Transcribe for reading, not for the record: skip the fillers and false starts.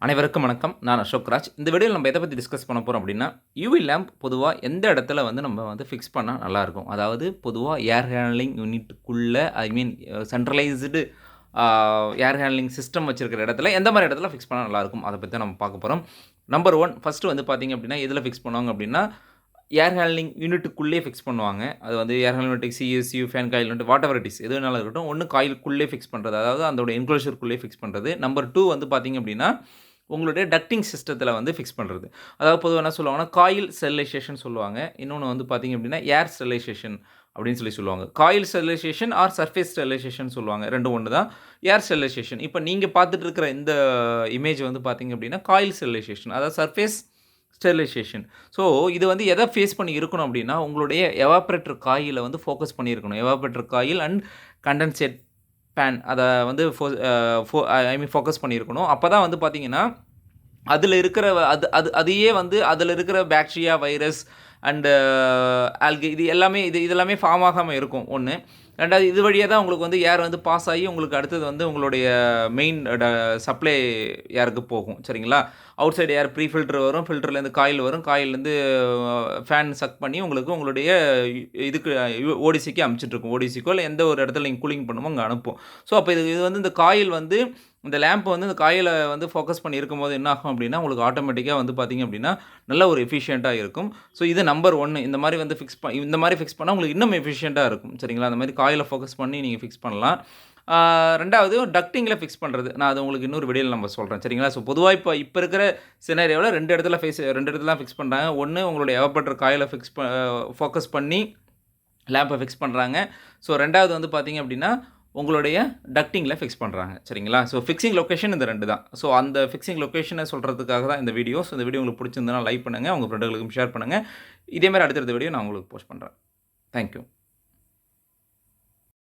அனைவருக்கும் வணக்கம். நான் அசோக்ராஜ். இந்த வீடியோவில் நம்ம எதை பற்றி டிஸ்கஸ் பண்ண போகிறோம் அப்படின்னா, யூவி லேம்ப் பொதுவாக எந்த இடத்துல நம்ம ஃபிக்ஸ் பண்ணால் நல்லாயிருக்கும். அதாவது பொதுவாக ஏர் ஹேண்ட்லிங் யூனிட்டுக்குள்ளே சென்ட்ரலைஸ்டு ஏர் ஹேண்ட்லிங் சிஸ்டம் வச்சிருக்கிற இடத்துல எந்த மாதிரி இடத்துல ஃபிக்ஸ் பண்ணால் நல்லாயிருக்கும் அதை பற்றி நம்ம பார்க்க போகிறோம். நம்பர் 1 ஃபஸ்ட்டு பார்த்தீங்க அப்படின்னா எதில் ஃபிக்ஸ் பண்ணுவாங்க அப்படின்னா, ஏர் ஹேண்ட்லிங் யூனிட்டுக்குள்ளேயே ஃபிக்ஸ் பண்ணுவாங்க. அது ஏர் handling unit CSU, fan coil unit what ever it is எது வேணாலும் இருக்கட்டும். ஒன்று காயிலுக்குள்ளே ஃபிக்ஸ் பண்ணுறது, அதாவது அதோட என்க்ளோஷருக்குள்ளே ஃபிக்ஸ் பண்ணுறது. நம்பர் 2 பார்த்தீங்க அப்படின்னா உங்களுடைய டக்டிங் சிஸ்டத்தில் ஃபிக்ஸ் பண்ணுறது. அதாவது பொதுவாக என்ன சொல்லுவாங்கன்னா காயில் ஸ்டெரிலைசேஷன் சொல்லுவாங்க. இன்னொன்று பார்த்தீங்க அப்படின்னா ஏர் ஸ்டெரிலைசேஷன் அப்படின்னு சொல்லுவாங்க. Coil sterilization or surface sterilization சொல்லுவாங்க. ரெண்டும் ஒன்று தான். ஏர் ஸ்டெரிலைசேஷன் இப்போ நீங்கள் பார்த்துட்டு இருக்கிற இந்த இமேஜ் பார்த்தீங்க அப்படின்னா காயில் ஸ்டெரிலைசேஷன், அதாவது சர்ஃபேஸ் ஸ்டெரிலைசேஷன். ஸோ இது எதை ஃபேஸ் பண்ணி இருக்கணும் அப்படின்னா உங்களுடைய எவாப்ரேட்டர் காயிலை ஃபோக்கஸ் பண்ணியிருக்கணும். Evaporator coil and condensate pan அதை ஃபோக்கஸ் பண்ணியிருக்கணும். அப்போ தான் பார்த்தீங்கன்னா அதில் இருக்கிற அதையே அதில் இருக்கிற பாக்டீரியா, வைரஸ் அண்டு ஆல்கே இது எல்லாமே ஃபார்ம் ஆகாமல் இருக்கும். ஒன்று. ரெண்டாவது, இது வழியாக தான் உங்களுக்கு ஏர் பாஸ் ஆகி உங்களுக்கு அடுத்தது உங்களுடைய மெயின் சப்ளை ஏருக்கு போகும். சரிங்களா? அவுட் சைடு ஏர் ப்ரீ ஃபில்டர் வரும், ஃபில்டர்லேருந்து காயில் வரும், காயிலேருந்து ஃபேன் சக் பண்ணி உங்களுடைய இதுக்கு ஓடிசிக்கு அனுப்பிச்சிட்ருக்கும். ஓடிசிக்கோ இல்லை எந்த ஒரு இடத்துல நீங்கள் கூலிங் பண்ணுமோ அங்கே அனுப்பும். ஸோ அப்போ இது இந்த காயில் இந்த லேம்ப் இந்த காயிலை ஃபோக்கஸ் பண்ணி இருக்கும்போது என்ன ஆகும் அப்படின்னா உங்களுக்கு ஆட்டோமேட்டிக்காக பார்த்தீங்க அப்படின்னா நல்ல ஒரு எஃபிஷியண்ட்டாக இருக்கும். ஸோ இது நம்பர் 1. இந்த மாதிரி ஃபிக்ஸ் பண்ணால் உங்களுக்கு இன்னும் எஃபிஷியண்ட்டாக இருக்கும். சரிங்களா? அந்த மாதிரி காயிலை ஃபோக்கஸ் பண்ணி நீங்கள் ஃபிக்ஸ் பண்ணலாம். ரெண்டாவது டக்டிங்கில் ஃபிக்ஸ் பண்ணுறது. நான் அது உங்களுக்கு இன்னொரு வீடியோவில் நம்ம சொல்கிறேன். சரிங்களா? ஸோ பொதுவாக இப்போ இருக்கிற சினாரியோவில் ரெண்டு இடத்துல ஃபிக்ஸ் பண்ணுறாங்க. ஒன்று உங்களுடைய எவாப்ரேட்டர் காயிலை ஃபோக்கஸ் பண்ணி லேம்பை ஃபிக்ஸ் பண்ணுறாங்க. ஸோ ரெண்டாவது பார்த்தீங்க அப்படின்னா உங்களுடைய டக்டிங்கில் ஃபிக்ஸ் பண்ணுறாங்க. சரிங்களா? ஸோ ஃபிக்ஸிங் லொக்கேஷன் இந்த 2 தான். ஸோ அந்த ஃபிக்ஸிங் லொக்கேஷனை சொல்கிறதுக்காக தான் இந்த வீடியோ. ஸோ இந்த வீடியோ உங்களுக்கு பிடிச்சிருந்தனா லைக் பண்ணுங்கள், உங்கள் ஃப்ரெண்டுகளுக்கும் ஷேர் பண்ணுங்கள். இதேமாதிரி அடுத்தடுத்த வீடியோ நான் உங்களுக்கு போஸ்ட் பண்ணுறேன். தேங்க்யூ.